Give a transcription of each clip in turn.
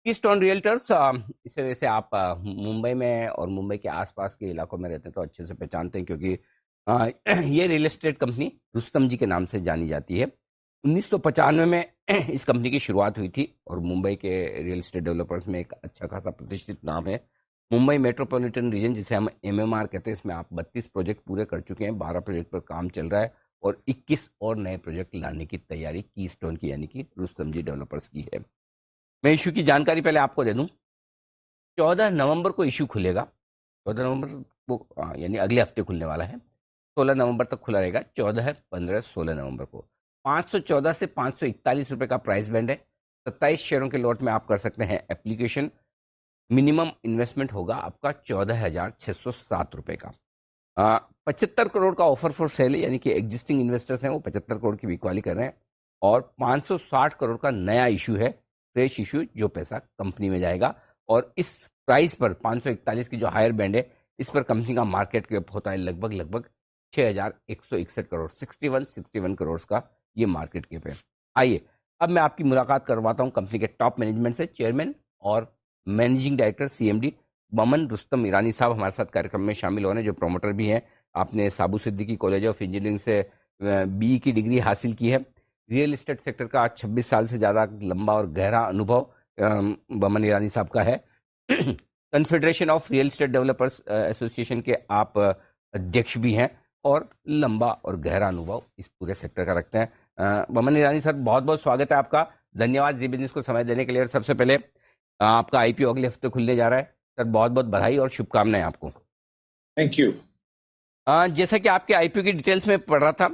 Keystone realtors, इस वजह से आप मुंबई में और मुंबई के आसपास के इलाकों में रहते हैं तो अच्छे से पहचानते हैं, क्योंकि अ, ये रियल एस्टेट कंपनी रुस्तम जी के नाम से जानी जाती है। 1995 में इस कंपनी की शुरुआत हुई थी और मुंबई के रियल एस्टेट डेवलपर्स में एक अच्छा खासा प्रतिष्ठित नाम है। मुंबई मेट्रोपॉलिटन रीजन, जिसे हम एमएमआर कहते हैं, इसमें आप 32 प्रोजेक्ट पूरे कर चुके हैं, 12 प्रोजेक्ट पर काम चल रहा है और 21 और नए प्रोजेक्ट लाने की तैयारी कीस्टोन की, यानी कि रुस्तम जी डेवलपर्स की है। मैं इशू की जानकारी पहले आपको दे दूं। 14 नवंबर को इशू खुलेगा। 14 नवंबर को, यानी अगले हफ्ते खुलने वाला है। 16 नवंबर तक खुला रहेगा। 14, 15, 16 नवंबर को 514 से 541 रुपए का प्राइस बैंड है। 27 शेयरों के लॉट में आप कर सकते हैं एप्लीकेशन। मिनिमम इन्वेस्टमेंट होगा आपका 14,607 रुपए का। 75 करोड़ का ऑफर फॉर सेल है, यानी कि एग्जिस्टिंग इन्वेस्टर्स हैं वो 75 करोड़ की बिकवाली कर रहे हैं और 560 करोड़ का नया इशू है, फ्रेश इशू, जो पैसा कंपनी में जाएगा। और इस प्राइस पर 541 की जो हायर बैंड है, इस पर कंपनी का मार्केट कैप होता है लगभग लगभग 6,161 करोड़, 61 करोड़ का ये मार्केट कैप है। आइए अब मैं आपकी मुलाकात करवाता हूं कंपनी के टॉप मैनेजमेंट से। चेयरमैन और managing director CMD Boman Rustam ईरानी साहब हमारे साथ कार्यक्रम में शामिल हो रहे हैं, जो प्रमोटर भी हैं। आपने साबू सिद्दीकी कॉलेज ऑफ इंजीनियरिंग से बी की डिग्री हासिल की है। रियल एस्टेट सेक्टर का 26 साल से ज़्यादा लंबा और गहरा अनुभव बमन ईरानी साहब का है। Confederation of real estate developers association के आप अध्यक्ष भी हैं और लंबा और गहरा अनुभव इस पूरे सेक्टर का रखते हैं। बमन ईरानी सर, बहुत बहुत स्वागत है आपका। धन्यवाद जी बिजनेस को समय देने के लिए। और सबसे पहले आपका आईपीओ अगले हफ्ते खुलने जा रहा है सर, बहुत बहुत बधाई और शुभकामनाएं आपको। Thank you. जैसा कि आपके आईपीओ की डिटेल्स में पढ़ रहा था,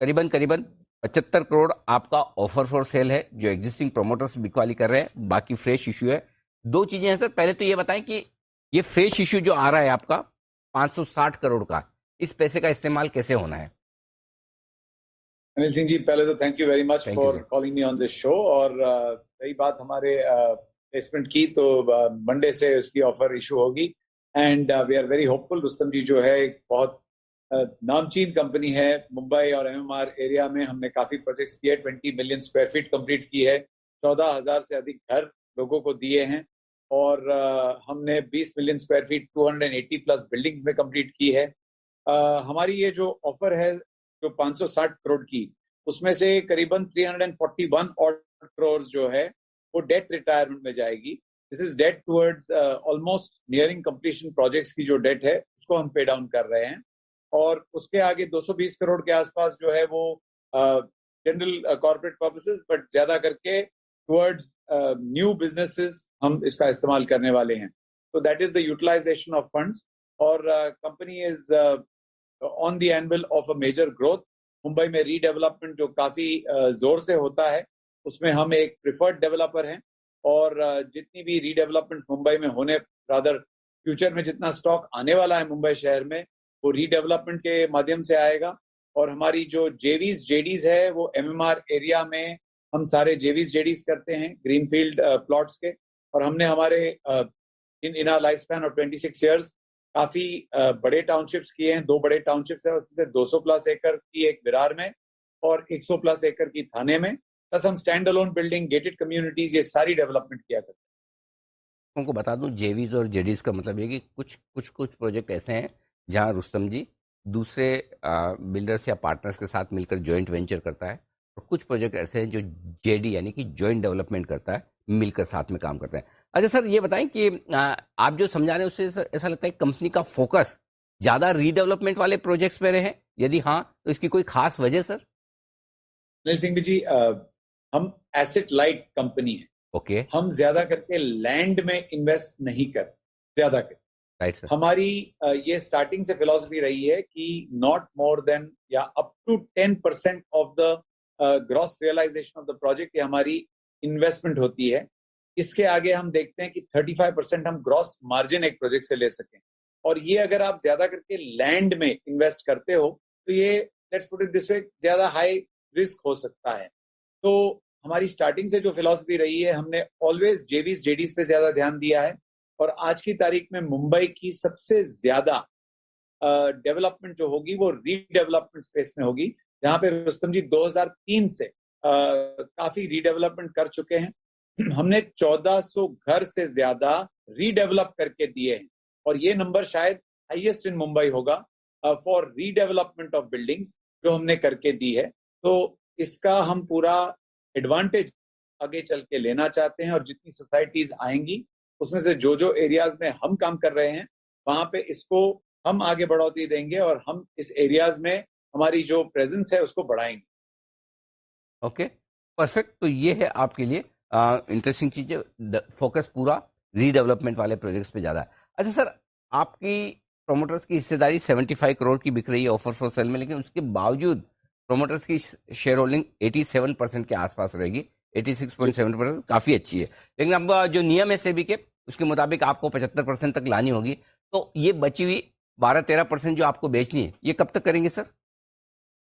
करीबन करीबन 75 करोड़ आपका ऑफर फॉर सेल है, जो एग्जिस्टिंग प्रोमोटर्स बिकवाली कर रहे हैं, बाकी फ्रेश इशू है। दो चीजें हैं सर, पहले तो ये बताएं कि ये फ्रेश इशू जो आ रहा है आपका 560 करोड़ का, इस पैसे का इस्तेमाल कैसे होना है? अनिल सिंह जी, पहले तो thank you very much thank you for sir. Calling me on this show. और रही बात हमारे प्लेसमेंट की, तो मंडे से उसकी ऑफर इशू होगी and we are very hopeful. Rustam ji जो है एक बहुत नामचीन कंपनी है मुंबई और एमएमआर एरिया में। हमने काफी प्रोजेक्ट्स किए, 20 मिलियन स्क्वायर फीट कंप्लीट की है, 14,000 से अधिक घर लोगों को दिए हैं और हमने 20 million square feet 280 plus buildings में कंप्लीट की है। हमारी ये जो ऑफर है जो 560 करोड़ की, उसमें से करीबन 341 और करोड़ जो है वो डेट रिटायरमेंट में जाएगी। This is debt towards almost nearing completion projects की जो डेट है उसको हम पे डाउन कर रहे हैं। और उसके आगे 220 करोड़ के आसपास जो है वो जनरल कॉर्पोरेट पर्पसेस, बट ज्यादा करके टुवर्ड्स न्यू बिजनेसेस हम इसका इस्तेमाल करने वाले हैं। तो that is the utilisation of funds. और company is on the anvil of a major growth. Mumbai में रीडेवलपमेंट जो काफी जोर से होता है, उसमें हम एक प्रिफर्ड डेवलपर हैं। और जितनी भी रीडेवलपमेंट्स मुंबई में होने, रादर फ्यूचर में जितना स्टॉक आने वाला है मुंबई शहर में, वो रीडेवलपमेंट के माध्यम से आएगा। और हमारी जो जेवीज जेडीज है वो एमएमआर एरिया में हम सारे जेवीज जेडीज करते हैं, ग्रीनफील्ड प्लॉट्स के। और हमने हमारे in our life span of 26 years काफी बड़े टाउनशिप्स किए हैं। 2 बड़े टाउनशिप्स है, उसमें से 200 प्लस एकड़ की एक विरार में और 100 प्लस एकड़ की थाने में। प्लस हम stand alone building, gated communities, ये सारी डेवलपमेंट किया करते हैं। उनको बता दूं, जेवीज और जेडीज का मतलब ये कि कुछ प्रोजेक्ट ऐसे हैं जहां रुस्तम जी दूसरे बिल्डर्स या पार्टनर्स के साथ मिलकर जॉइंट वेंचर करता है, और कुछ प्रोजेक्ट ऐसे हैं जो जेडी यानी कि जॉइंट डेवलपमेंट करता है, मिलकर साथ में काम करता है। अच्छा सर, ये बताएं कि आप जो समझा रहे हैं उससे ऐसा लगता है कंपनी का फोकस ज्यादा रीडेवलपमेंट वाले प्रोजेक्ट्स पे रहे हैं? यदि हाँ, तो इसकी कोई खास वजह सर? अनिल सिंह जी, हम एसेट लाइट कंपनी है। ओके। हम ज्यादा करके लैंड में इन्वेस्ट नहीं करते ज्यादा करके। Right sir. हमारी ये स्टार्टिंग से फिलॉसफी रही है कि नॉट मोर देन या up to 10% of the gross realization of the project, ये हमारी इन्वेस्टमेंट होती है। इसके आगे हम देखते हैं कि 35% हम ग्रॉस मार्जिन एक प्रोजेक्ट से ले सकें। और ये अगर आप ज्यादा करके लैंड में इन्वेस्ट करते हो तो ये, let's put it this way, ज्यादा हाई रिस्क हो सकता है। तो हमारी स्टार्टिंग से जो फिलॉसफी रही है, हमने ऑलवेज जेवीज जेडीज पे ज्यादा ध्यान दिया है। और आज की तारीख में मुंबई की सबसे ज्यादा डेवलपमेंट जो होगी वो रीडेवलपमेंट स्पेस में होगी, जहां पे रुस्तम जी 2003 से काफी रीडेवलपमेंट कर चुके हैं। हमने 1400 घर से ज्यादा रीडेवलप करके दिए हैं, और ये नंबर शायद हाईएस्ट इन मुंबई होगा फॉर रीडेवलपमेंट ऑफ बिल्डिंग्स जो हमने करके दी है। तो इसका हम पूरा एडवांटेज आगे चल के लेना चाहते हैं, और जितनी सोसाइटीज आएंगी उसमें से जो जो एरियाज में हम काम कर रहे हैं वहां पे इसको हम आगे बढ़ोतरी देंगे, और हम इस एरियाज में हमारी जो प्रेजेंस है उसको बढ़ाएंगे। Okay, perfect. तो ये है आपके लिए इंटरेस्टिंग चीज है, फोकस पूरा रीडेवलपमेंट वाले प्रोजेक्ट्स पे ज्यादा है। अच्छा सर, आपकी प्रोमोटर्स की हिस्सेदारी 75 करोड़ की बिक रही है ऑफर फॉर सेल में, लेकिन उसके बावजूद प्रोमोटर्स की शेयर होल्डिंग 87% के आसपास रहेगी। 86.7% काफी अच्छी है, लेकिन अब जो नियम है सेबी के उसके मुताबिक आपको 75% तक लानी होगी। तो ये बची हुई 12-13% जो आपको बेचनी है, ये कब तक करेंगे सर?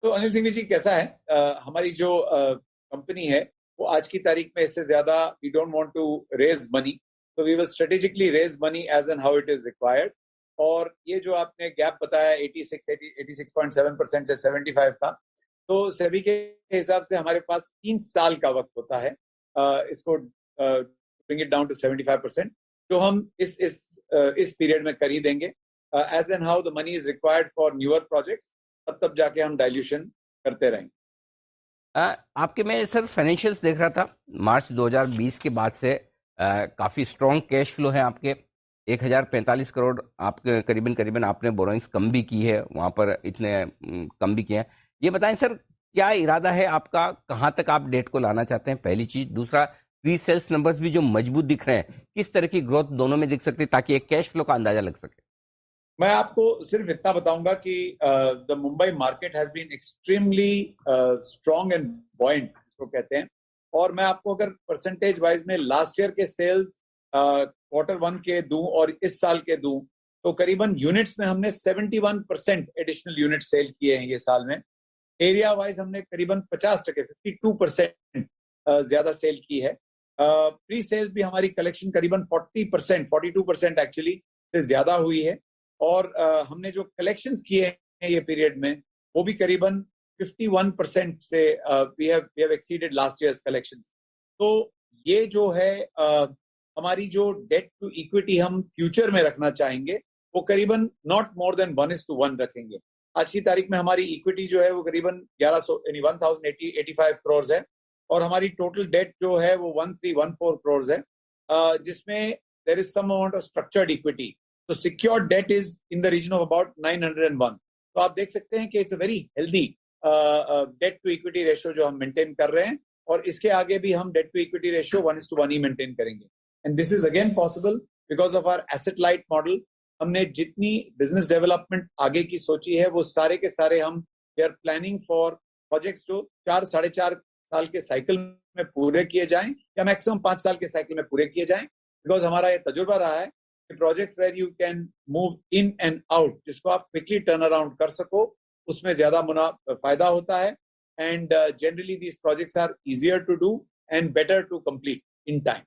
तो अनिल सिंह जी, कैसा है, हमारी जो कंपनी है वो आज की तारीख में इससे ज्यादा we don't want to raise money, तो we will strategically raise money as and how it is required. और ये जो आपने गैप बताया 86.7% से 75 का, तो सेबी के हिसाब से हमारे पास 3 साल का वक्त होता है इसको ब्रिंग इट डाउन टू 75%, जो हम इस पीरियड में कर ही देंगे as and how the money is required for newer projects, तब जाके हम डाइल्यूशन करते रहेंगे। आपके मैं सर फाइनेंशियल्स देख रहा था, मार्च 2020 के बाद से काफी स्ट्रॉन्ग कैश फ्लो है आपके। 1045 करोड़ आपके करीबन करीबन आपने बोरोइंग्स कम भी की है, वहां पर इतने कम भी किए हैं। ये बताएं सर, क्या इरादा है आपका, कहाँ तक आप डेट को लाना चाहते हैं, पहली चीज। दूसरा, प्री सेल्स नंबर्स भी जो मजबूत दिख रहे हैं, किस तरह की ग्रोथ दोनों में दिख सकती है, ताकि एक कैश फ्लो का अंदाजा लग सके। मैं आपको सिर्फ इतना बताऊंगा कि the Mumbai market has been extremely strong and buoyant जिसको कहते हैं। और मैं आपको अगर परसेंटेज वाइज में लास्ट ईयर के सेल्स Q1 के दूं और इस साल के दूं, तो करीबन यूनिट्स में हमने 71% एडिशनल यूनिट सेल किए हैं ये साल में। एरिया वाइज हमने करीबन 50%, 52% ज्यादा सेल की है। प्री सेल्स भी हमारी कलेक्शन करीबन 40%, 42% एक्चुअली से ज्यादा हुई है। और हमने जो कलेक्शंस किए हैं ये पीरियड में, वो भी करीबन 51% से we have exceeded last year's collections. तो ये जो है हमारी जो डेट टू इक्विटी हम फ्यूचर में रखना चाहेंगे, वो करीबन नॉट मोर देन 1:1 रखेंगे। आज की तारीख में हमारी इक्विटी जो है वो करीबन 1100 यानी 1085 करोड़ है, और हमारी टोटल डेट जो है वो 1314 करोड़ है, जिसमें there is some amount of structured equity. तो secured debt is in the region of about 901। तो आप देख सकते हैं कि it's a very healthy debt to equity ratio जो हम मेंटेन कर रहे हैं, और इसके आगे भी हम डेट टू इक्विटी रेशियो 1:1 ही मेंटेन करेंगे। And this is again possible because of our asset light model. हमने जितनी बिजनेस डेवलपमेंट आगे की सोची है वो सारे के सारे हम we are planning for projects जो 4-4.5 साल के साइकिल में पूरे किए जाएं, या मैक्सिमम 5 साल के साइकिल में पूरे किए जाएं। बिकॉज हमारा ये तजुर्बा रहा है कि projects where you can move in and out, जिसको आप क्विकली टर्न अराउंड कर सको, उसमें ज्यादा फायदा होता है। And generally these projects are easier to do and better to complete in time.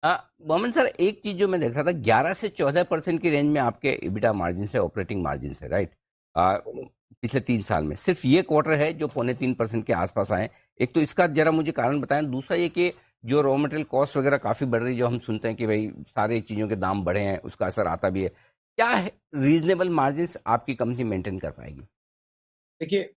Mohammad sir, एक चीज जो मैं देख रहा था, 11 से 14% की रेंज में आपके इबिटा मार्जिन है, ऑपरेटिंग मार्जिन है, राइट। पिछले 3 साल में सिर्फ ये क्वार्टर है जो 2.25% के आसपास आए। एक तो इसका जरा मुझे कारण बताएं। दूसरा ये कि जो रॉ मटेरियल कॉस्ट वगैरह काफी बढ़ रही है, जो हम सुनते हैं कि भाई सारे चीजों के दाम बढ़े हैं, उसका असर आता भी है। क्या रीजनेबल मार्जिन आपकी कंपनी मेंटेन कर पाएगी? देखिए,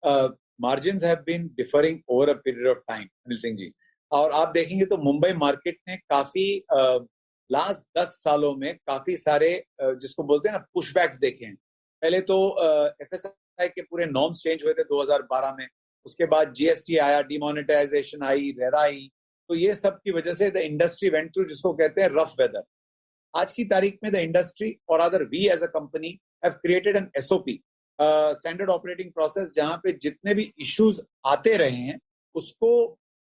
margins have been differing over a period of time Anil Singh ji. और आप देखेंगे तो मुंबई मार्केट ने काफी लास्ट 10 सालों में काफी सारे जिसको बोलते हैं ना पुशबैक्स देखे हैं। पहले तो एफएसआई के पूरे नॉर्म्स चेंज हुए थे 2012 में। उसके बाद जीएसटी आया, डिमोनेटाइजेशन आई, रेरा आई। तो ये सब की वजह से द इंडस्ट्री वेंट थ्रू जिसको कहते हैं रफ वेदर। आज की तारीख में द इंडस्ट्री और other we as a company have created an SOP, standard operating process, जहां पे जितने भी इश्यूज आते रहे हैं उसको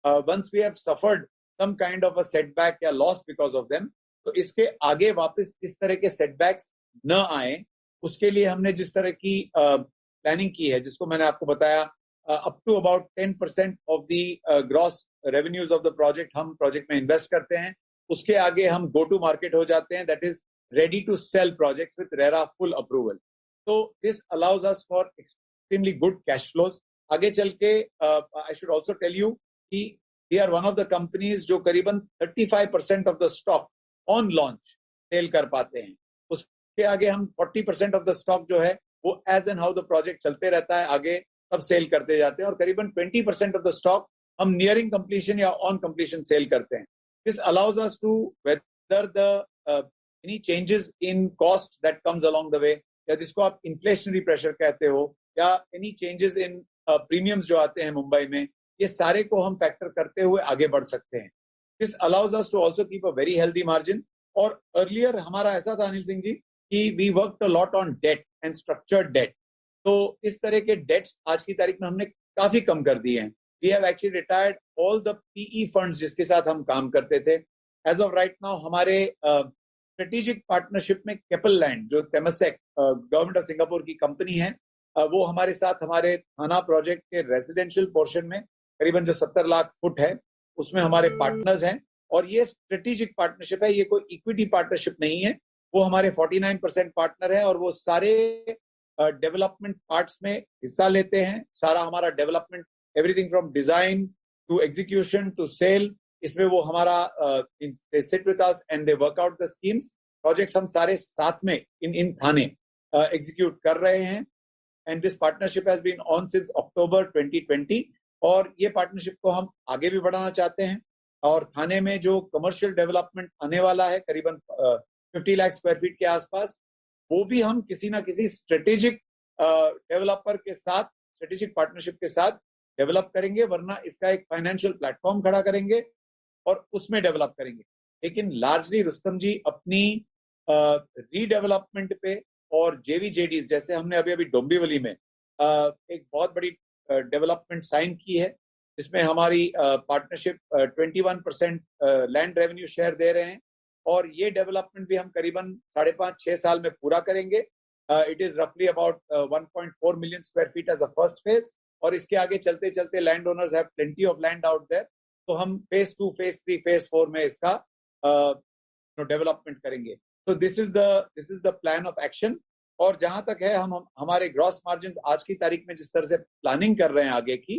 once we have suffered some kind of a setback या लॉस बिकॉज ऑफ देम, तो इसके आगे वापस इस तरह के सेटबैक्स न आए, उसके लिए हमने जिस तरह की प्लानिंग की है, जिसको मैंने आपको बताया, up to about 10% of the gross revenues of the project हम प्रोजेक्ट में इन्वेस्ट करते हैं। उसके आगे हम गो टू मार्केट हो जाते हैं, that is ready to sell projects with RERA full approval. तो this allows us for extremely good cash flows. आगे चल के I should also tell you कि we are one of the companies जो करीबन 35% of the stock on launch sell कर पाते हैं। उसके आगे हम 40% ऑफ द स्टॉक जो है वो as and how the project चलते रहता है आगे तब सेल करते जाते हैं, और करीबन 20% ऑफ द स्टॉक हम नियरिंग कंप्लीशन या ऑन कंप्लीशन सेल करते हैं। This allows us to weather the any changes in cost that comes along the way, या जिसको आप इन्फ्लेशनरी प्रेशर कहते हो, या एनी चेंजेस इन प्रीमियम्स जो आते हैं मुंबई में, ये सारे को हम फैक्टर करते हुए आगे बढ़ सकते हैं। This allows us to also keep a very healthy margin. और अर्लियर हमारा ऐसा था अनिल सिंह जी कि we work a lot on debt and structured debt, तो इस तरह के डेट्स आज की तारीख में हमने काफी कम कर दिए हैं। We have actually retired all the PE funds जिसके साथ हम काम करते थे। एज ऑफ राइट नाउ हमारे स्ट्रेटेजिक पार्टनरशिप में केपल लैंड जो तेमसेक गवर्नमेंट ऑफ सिंगापुर की कंपनी है, वो हमारे साथ हमारे थाना प्रोजेक्ट के रेजिडेंशियल पोर्शन में करीबन जो 70 लाख फुट है उसमें हमारे पार्टनर्स हैं। और ये स्ट्रेटेजिक पार्टनरशिप है, ये कोई इक्विटी पार्टनरशिप नहीं है। वो हमारे 49% पार्टनर है और वो सारे डेवलपमेंट पार्ट्स में हिस्सा लेते हैं। सारा हमारा development, everything from design to execution to sale, इसमें वो हमारा they sit with us and they work out the schemes. Projects हम सारे साथ में इन थाने एग्जीक्यूट कर रहे हैं। And this partnership has been on since October 2020, और ये पार्टनरशिप को हम आगे भी बढ़ाना चाहते हैं। और थाने में जो कमर्शियल डेवलपमेंट आने वाला है करीबन 50 लाख स्क्वायर फीट के आसपास, वो भी हम किसी ना किसी स्ट्रेटेजिक डेवलपर के साथ, स्ट्रेटेजिक पार्टनरशिप के साथ डेवलप करेंगे, वरना इसका एक फाइनेंशियल प्लेटफॉर्म खड़ा करेंगे और उसमें डेवलप करेंगे। लेकिन लार्जली रुस्तम जी अपनी रीडेवलपमेंट पे और जेवीजेडीज, जैसे हमने अभी अभी डोंबिवली में एक बहुत बड़ी डेवलपमेंट साइन की है, जिसमें हमारी पार्टनरशिप 21% लैंड रेवेन्यू शेयर दे रहे हैं, और ये डेवलपमेंट भी हम करीबन 5.5-6 साल में पूरा करेंगे। इट इज रफली about 1.4 million square feet as a first phase, और इसके आगे चलते चलते land owners have plenty of land out there, तो हम फेज 2, फेज 3, फेज 4 में इसका डेवलपमेंट करेंगे। तो this is the plan of action. और जहां तक है हम हमारे ग्रॉस मार्जिन आज की तारीख में जिस तरह से प्लानिंग कर रहे हैं आगे की,